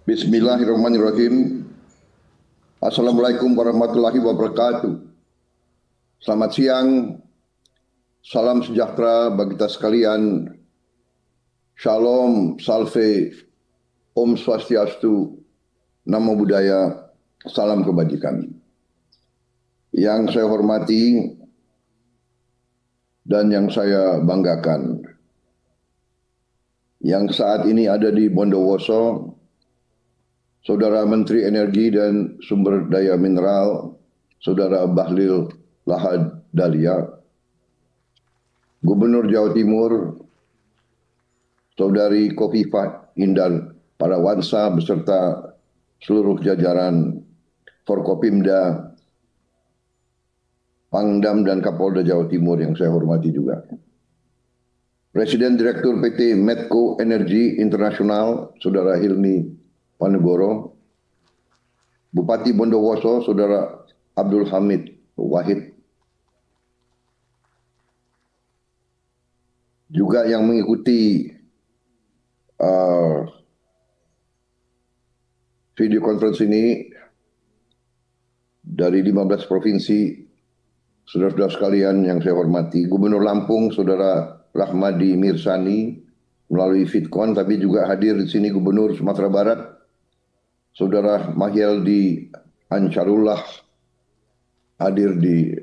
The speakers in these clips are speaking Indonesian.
Bismillahirrahmanirrahim. Assalamualaikum warahmatullahi wabarakatuh. Selamat siang, salam sejahtera bagi kita sekalian. Shalom, salve, Om Swastiastu, Namo Buddhaya, salam kebajikan. Yang saya hormati dan yang saya banggakan, yang saat ini ada di Bondowoso, Saudara Menteri Energi dan Sumber Daya Mineral, Saudara Bahlil Lahadalia, Gubernur Jawa Timur, Saudari Khofifah Indar Parawansa beserta seluruh jajaran Forkopimda, Pangdam dan Kapolda Jawa Timur yang saya hormati juga. Presiden Direktur PT Medco Energi Internasional, Saudara Hilmi Panegoro, Bupati Bondowoso, Saudara Abdul Hamid Wahid, juga yang mengikuti video conference ini dari 15 provinsi, saudara-saudara sekalian yang saya hormati, Gubernur Lampung, Saudara Rahmadi Mirsani melalui Vidcon, tapi juga hadir di sini Gubernur Sumatera Barat, Saudara Mahyeldi Ansarullah, hadir di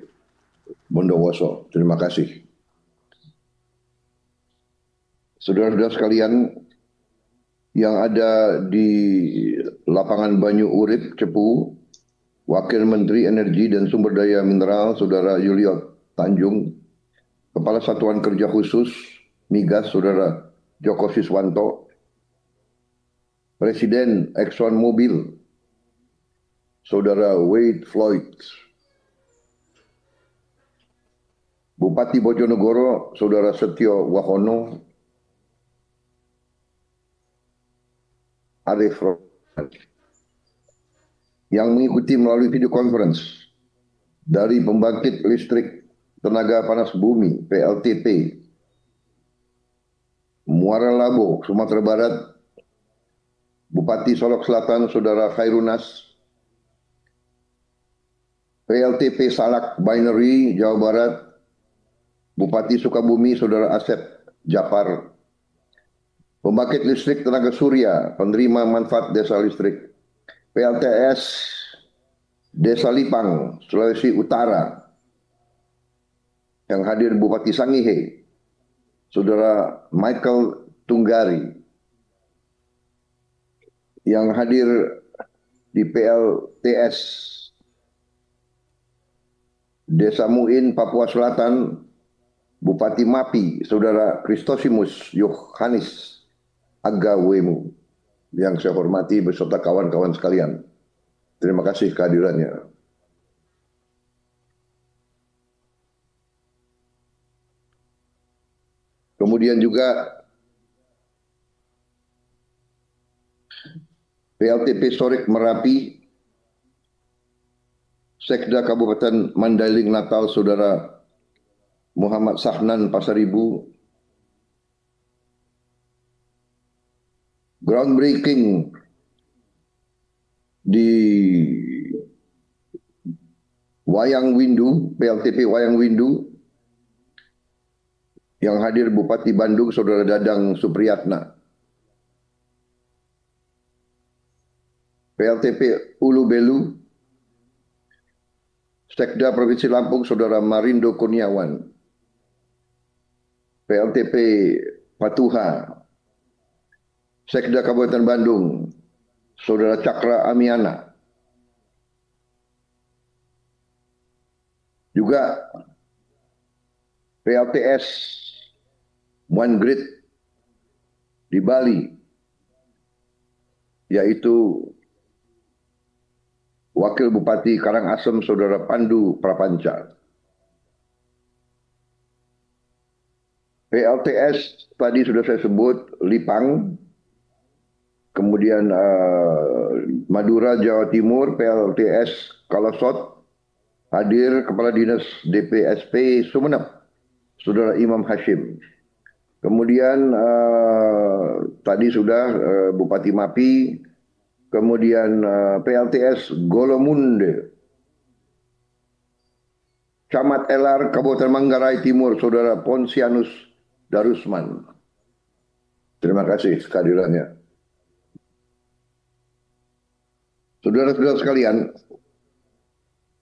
Bondowoso. Terima kasih. Saudara-saudara sekalian yang ada di lapangan Banyu Urip, Cepu, Wakil Menteri Energi dan Sumber Daya Mineral, Saudara Yulio Tanjung, Kepala Satuan Kerja Khusus Migas, Saudara Joko Siswanto, Presiden Exxon Mobil, Saudara Wade Floyd, Bupati Bojonegoro, Saudara Setio Wahono, Arif Rohman, yang mengikuti melalui video conference dari Pembangkit Listrik Tenaga Panas Bumi PLTP Muara Labo, Sumatera Barat, Bupati Solok Selatan, Saudara Khairunas, PLTP Salak Binary, Jawa Barat, Bupati Sukabumi, Saudara Asep Japar, Pembangkit Listrik Tenaga Surya, Penerima Manfaat Desa Listrik, PLTS Desa Lipang, Sulawesi Utara, yang hadir Bupati Sangihe, Saudara Michael Tunggari, yang hadir di PLTS Desa Muin, Papua Selatan, Bupati Mapi, Saudara Kristosimus Yohanis Agawemu, yang saya hormati beserta kawan-kawan sekalian. Terima kasih kehadirannya. Kemudian juga PLTP Sorik Merapi, Sekda Kabupaten Mandailing Natal, Saudara Muhammad Sahnan Pasaribu, groundbreaking di Wayang Windu, PLTP Wayang Windu, yang hadir Bupati Bandung, Saudara Dadang Supriyatna, PLTP Ulu Belu, Sekda Provinsi Lampung, Saudara Marindo Kurniawan, PLTP Patuha, Sekda Kabupaten Bandung, Saudara Cakra Amiana. Juga PLTS One Grid di Bali, yaitu Wakil Bupati Karangasem, Saudara Pandu Prapanca. PLTS tadi sudah saya sebut, Lipang, kemudian Madura, Jawa Timur, PLTS Kalosot, hadir Kepala Dinas DPSP Sumeneb, Saudara Imam Hashim. Kemudian tadi sudah Bupati Mapi, kemudian PLTS Golomunde, Camat Elar, Kabupaten Manggarai Timur, Saudara Ponsianus Darusman. Terima kasih kehadirannya. Saudara-saudara sekalian,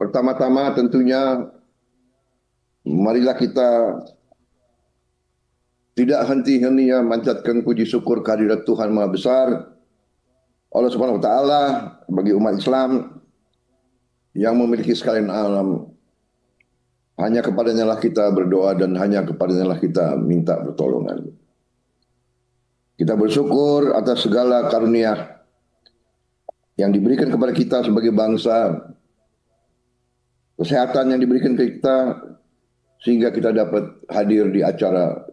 pertama-tama tentunya marilah kita tidak henti-hentinya manjatkan puji syukur kehadirat Tuhan Maha Besar, Allah Subhanahu wa Ta'ala, bagi umat Islam yang memiliki sekalian alam. Hanya kepadanya lah kita berdoa dan hanya kepadanya lah kita minta pertolongan. Kita bersyukur atas segala karunia yang diberikan kepada kita sebagai bangsa, kesehatan yang diberikan ke kita, sehingga kita dapat hadir di acara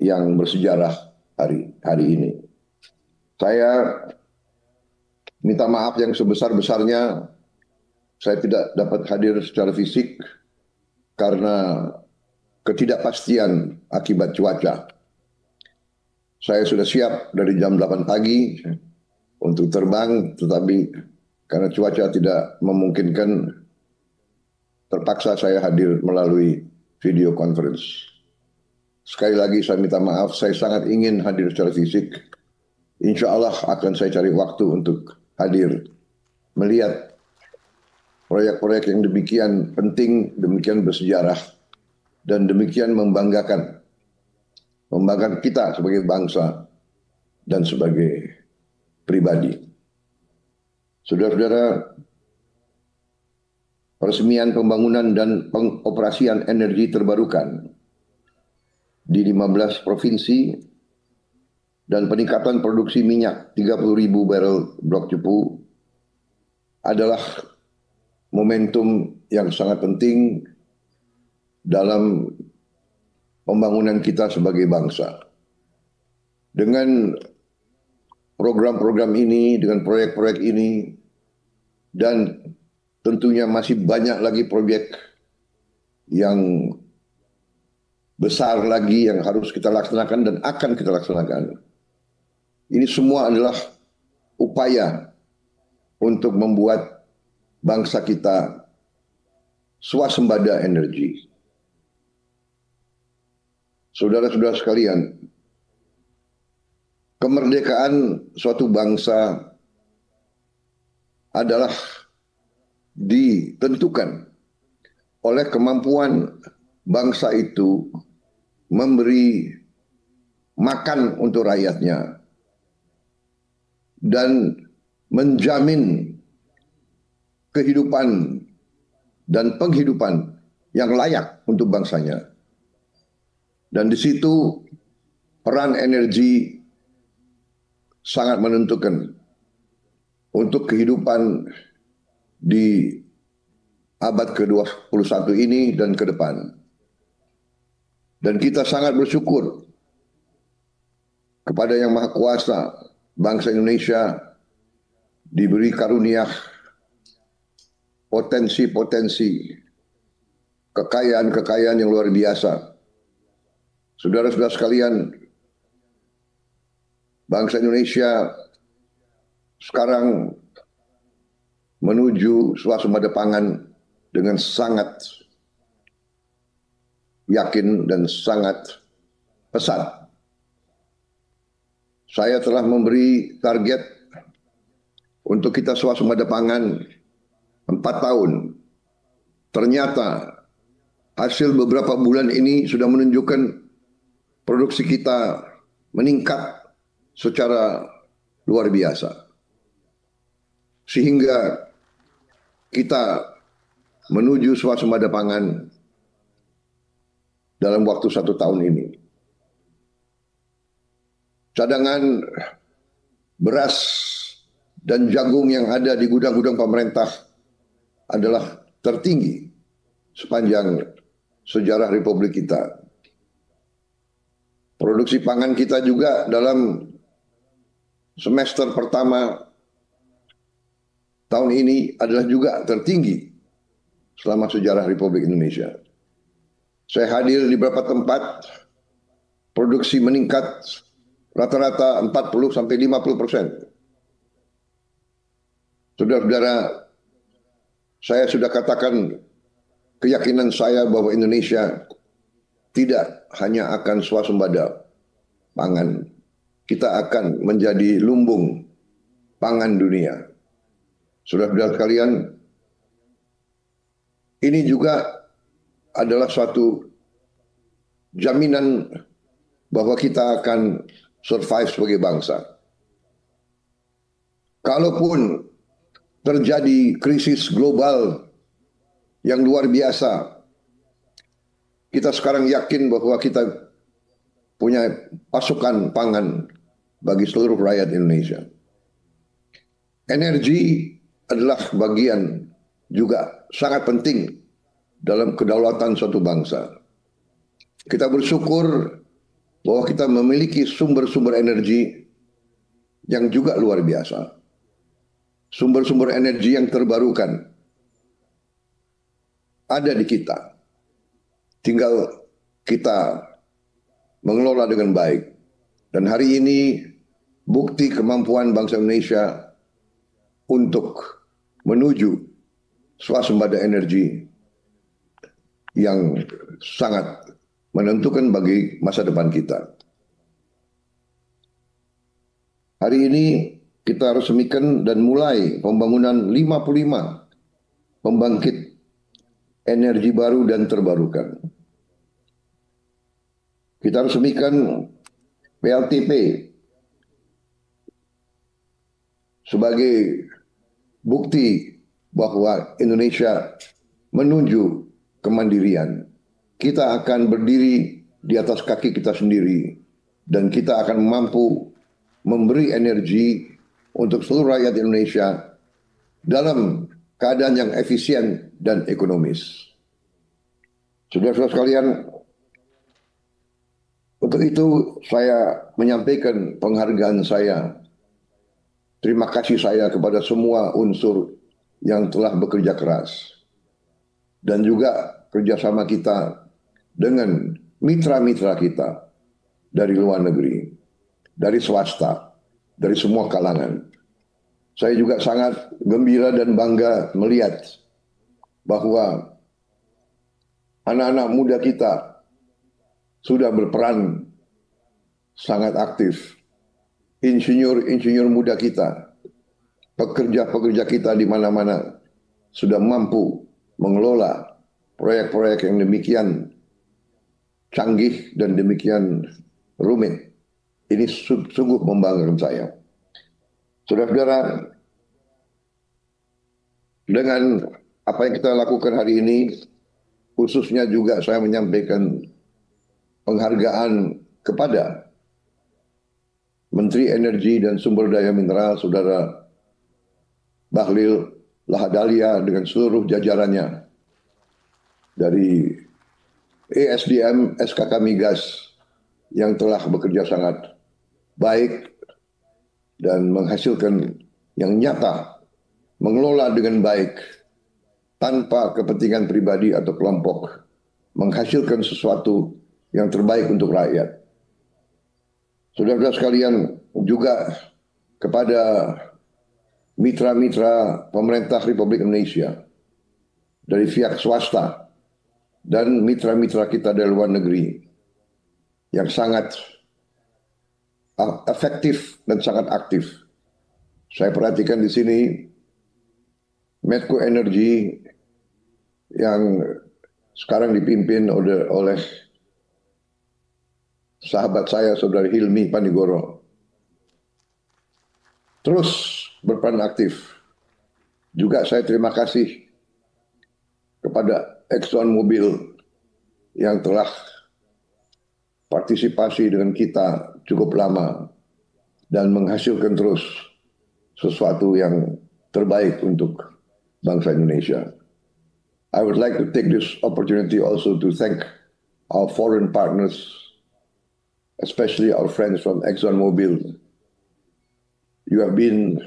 yang bersejarah hari ini. Saya minta maaf yang sebesar-besarnya, saya tidak dapat hadir secara fisik karena ketidakpastian akibat cuaca. Saya sudah siap dari jam 8 pagi untuk terbang, tetapi karena cuaca tidak memungkinkan, terpaksa saya hadir melalui video conference. Sekali lagi saya minta maaf, saya sangat ingin hadir secara fisik. Insya Allah akan saya cari waktu untuk hadir, melihat proyek-proyek yang demikian penting, demikian bersejarah, dan demikian membanggakan kita sebagai bangsa dan sebagai pribadi. Saudara-saudara, peresmian pembangunan dan pengoperasian energi terbarukan di 15 provinsi dan peningkatan produksi minyak 30.000 barel blok cepu adalah momentum yang sangat penting dalam pembangunan kita sebagai bangsa. Dengan program-program ini, dengan proyek-proyek ini, dan tentunya masih banyak lagi proyek yang besar lagi yang harus kita laksanakan dan akan kita laksanakan. Ini semua adalah upaya untuk membuat bangsa kita swasembada energi. Saudara-saudara sekalian, kemerdekaan suatu bangsa adalah ditentukan oleh kemampuan bangsa itu memberi makan untuk rakyatnya dan menjamin kehidupan dan penghidupan yang layak untuk bangsanya. Dan di situ peran energi sangat menentukan untuk kehidupan di abad ke-21 ini dan ke depan. Dan kita sangat bersyukur kepada Yang Maha Kuasa, bangsa Indonesia diberi karunia potensi-potensi kekayaan-kekayaan yang luar biasa. Saudara-saudara sekalian, bangsa Indonesia sekarang menuju swasembada pangan dengan sangat yakin dan sangat pesat. Saya telah memberi target untuk kita swasembada pangan 4 tahun. Ternyata hasil beberapa bulan ini sudah menunjukkan produksi kita meningkat secara luar biasa. Sehingga kita menuju swasembada pangan dalam waktu 1 tahun ini. Cadangan beras dan jagung yang ada di gudang-gudang pemerintah adalah tertinggi sepanjang sejarah Republik kita. Produksi pangan kita juga dalam semester pertama tahun ini adalah juga tertinggi selama sejarah Republik Indonesia. Saya hadir di beberapa tempat, produksi meningkat rata-rata 40-50%. Saudara-saudara, saya sudah katakan keyakinan saya bahwa Indonesia tidak hanya akan swasembada pangan, kita akan menjadi lumbung pangan dunia. Saudara-saudara sekalian, ini juga adalah suatu jaminan bahwa kita akan survive sebagai bangsa. Kalaupun terjadi krisis global yang luar biasa, kita sekarang yakin bahwa kita punya pasokan pangan bagi seluruh rakyat Indonesia. Energi adalah bagian juga sangat penting dalam kedaulatan suatu bangsa. Kita bersyukur bahwa kita memiliki sumber-sumber energi yang juga luar biasa. Sumber-sumber energi yang terbarukan ada di kita. Tinggal kita mengelola dengan baik. Dan hari ini bukti kemampuan bangsa Indonesia untuk menuju swasembada energi yang sangat menentukan bagi masa depan kita. Hari ini kita resmikan dan mulai pembangunan 55 pembangkit energi baru dan terbarukan. Kita resmikan PLTP sebagai bukti bahwa Indonesia menuju kemandirian. Kita akan berdiri di atas kaki kita sendiri dan kita akan mampu memberi energi untuk seluruh rakyat Indonesia dalam keadaan yang efisien dan ekonomis. Saudara-saudara sekalian, untuk itu saya menyampaikan penghargaan saya, terima kasih saya kepada semua unsur yang telah bekerja keras dan juga kerjasama kita dengan mitra-mitra kita dari luar negeri, dari swasta, dari semua kalangan. Saya juga sangat gembira dan bangga melihat bahwa anak-anak muda kita sudah berperan sangat aktif. Insinyur-insinyur muda kita, pekerja-pekerja kita di mana-mana sudah mampu mengelola proyek-proyek yang demikian canggih dan demikian rumit. Ini sungguh membanggakan saya. Saudara-saudara, dengan apa yang kita lakukan hari ini, khususnya juga saya menyampaikan penghargaan kepada Menteri Energi dan Sumber Daya Mineral, Saudara Bahlil Lahadalia dengan seluruh jajarannya dari ESDM SKK Migas yang telah bekerja sangat baik dan menghasilkan yang nyata, mengelola dengan baik tanpa kepentingan pribadi atau kelompok, menghasilkan sesuatu yang terbaik untuk rakyat. Saudara-saudara sekalian, juga kepada mitra-mitra pemerintah Republik Indonesia dari pihak swasta dan mitra-mitra kita dari luar negeri yang sangat efektif dan sangat aktif. Saya perhatikan di sini Medco Energy yang sekarang dipimpin oleh sahabat saya, Saudara Hilmi Panigoro, terus berperan aktif. Juga saya terima kasih kepada ExxonMobil yang telah partisipasi dengan kita cukup lama dan menghasilkan terus sesuatu yang terbaik untuk bangsa Indonesia. I would like to take this opportunity also to thank our foreign partners, especially our friends from ExxonMobil. You have been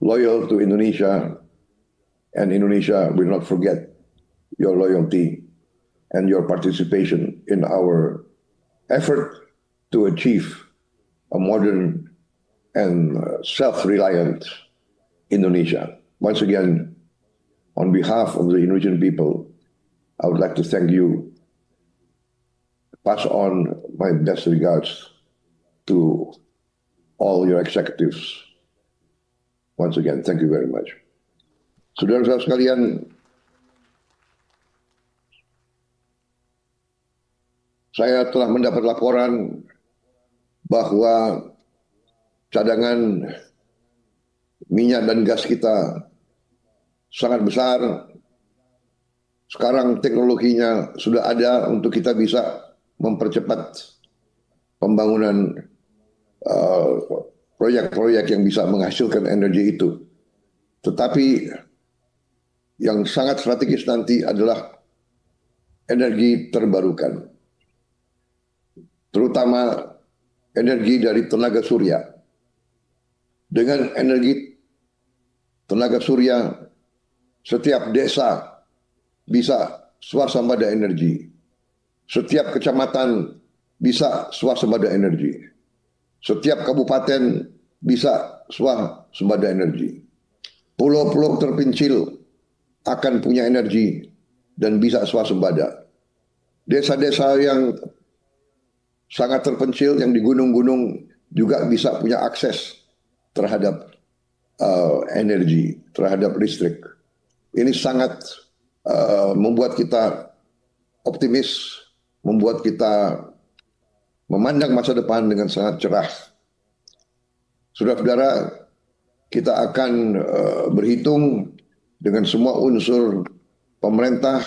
loyal to Indonesia, and Indonesia will not forget your loyalty and your participation in our effort to achieve a modern and self-reliant Indonesia. Once again, on behalf of the Indonesian people, I would like to thank you. Pass on my best regards to all your executives. Once again, thank you very much. Saudara-saudara sekalian, saya telah mendapat laporan bahwa cadangan minyak dan gas kita sangat besar. Sekarang teknologinya sudah ada untuk kita bisa mempercepat pembangunan proyek-proyek yang bisa menghasilkan energi itu. Tetapi yang sangat strategis nanti adalah energi terbarukan, terutama energi dari tenaga surya. Dengan energi tenaga surya, setiap desa bisa swasembada energi. Setiap kecamatan bisa swasembada energi. Setiap kabupaten bisa swasembada energi. Pulau-pulau terpencil akan punya energi dan bisa swasembada. Desa-desa yang sangat terpencil yang di gunung-gunung juga bisa punya akses terhadap energi, terhadap listrik. Ini sangat membuat kita optimis, membuat kita memandang masa depan dengan sangat cerah. Saudara-saudara, kita akan berhitung dengan semua unsur pemerintah,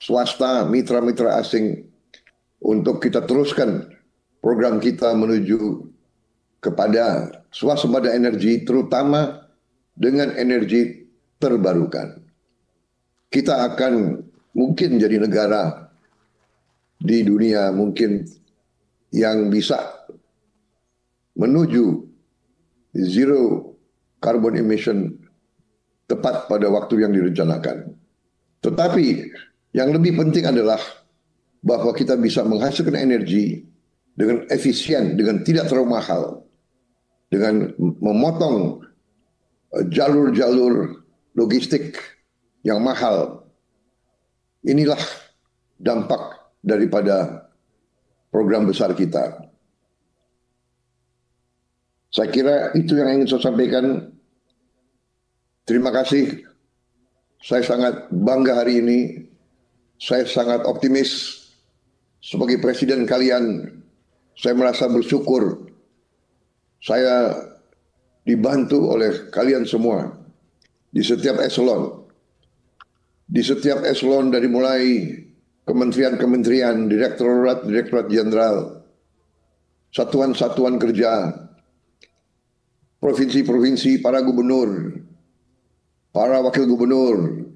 swasta, mitra-mitra asing untuk kita teruskan program kita menuju kepada swasembada energi, terutama dengan energi terbarukan. Kita akan mungkin jadi negara di dunia mungkin yang bisa menuju zero carbon emission tepat pada waktu yang direncanakan. Tetapi yang lebih penting adalah bahwa kita bisa menghasilkan energi dengan efisien, dengan tidak terlalu mahal, dengan memotong jalur-jalur logistik yang mahal. Inilah dampak daripada program besar kita. Saya kira itu yang ingin saya sampaikan. Terima kasih. Saya sangat bangga hari ini. Saya sangat optimis sebagai presiden kalian. Saya merasa bersyukur. Saya dibantu oleh kalian semua di setiap eselon. Di setiap eselon dari mulai kementerian-kementerian, direktorat jenderal, satuan-satuan kerja, provinsi-provinsi, para gubernur, para wakil gubernur,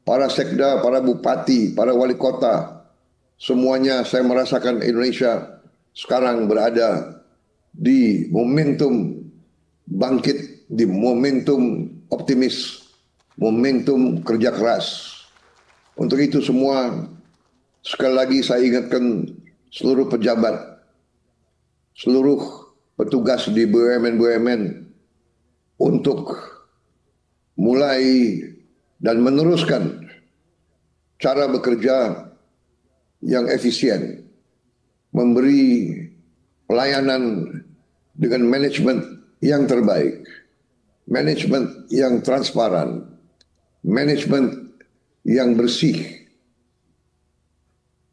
para sekda, para bupati, para wali kota, semuanya saya merasakan Indonesia sekarang berada di momentum bangkit, di momentum optimis, momentum kerja keras. Untuk itu semua, sekali lagi saya ingatkan seluruh pejabat, seluruh petugas di BUMN untuk mulai dan meneruskan cara bekerja yang efisien, memberi pelayanan dengan manajemen yang terbaik, manajemen yang transparan, manajemen yang bersih.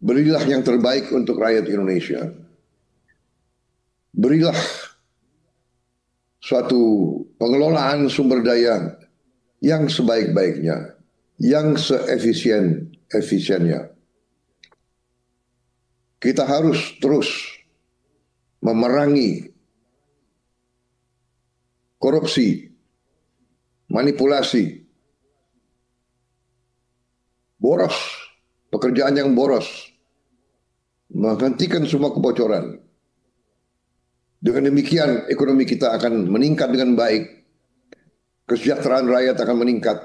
Berilah yang terbaik untuk rakyat Indonesia. Berilah suatu pengelolaan sumber daya yang sebaik-baiknya, yang seefisien-efisiennya. Kita harus terus memerangi korupsi, manipulasi, boros, pekerjaan yang boros, menghentikan semua kebocoran. Dengan demikian ekonomi kita akan meningkat dengan baik, kesejahteraan rakyat akan meningkat,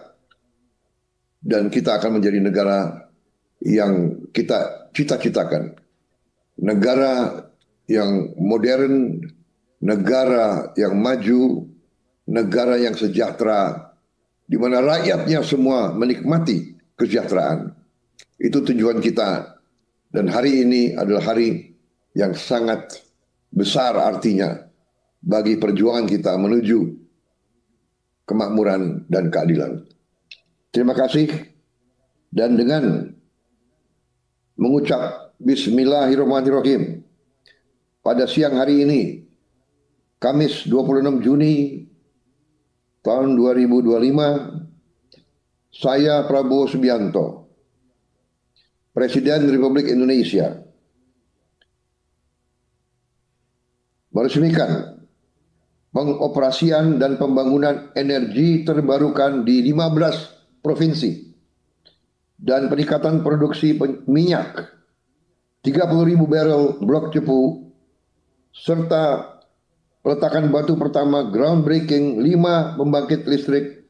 dan kita akan menjadi negara yang kita cita-citakan. Negara yang modern, negara yang maju, negara yang sejahtera, di mana rakyatnya semua menikmati kesejahteraan. Itu tujuan kita. Dan hari ini adalah hari yang sangat besar artinya bagi perjuangan kita menuju kemakmuran dan keadilan. Terima kasih. Dan dengan mengucap Bismillahirrahmanirrahim, pada siang hari ini, Kamis 26 Juni tahun 2025, saya Prabowo Subianto, Presiden Republik Indonesia, meresmikan pengoperasian dan pembangunan energi terbarukan di 15 provinsi dan peningkatan produksi minyak 30.000 barel blok cepu serta peletakan batu pertama groundbreaking 5 pembangkit listrik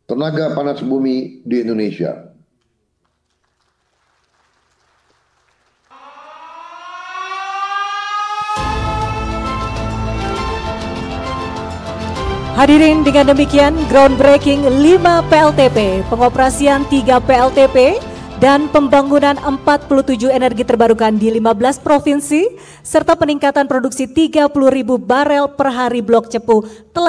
tenaga panas bumi di Indonesia. Hadirin, dengan demikian groundbreaking 5 PLTP, pengoperasian 3 PLTP, dan pembangunan 47 energi terbarukan di 15 provinsi, serta peningkatan produksi 30.000 barel per hari blok cepu telah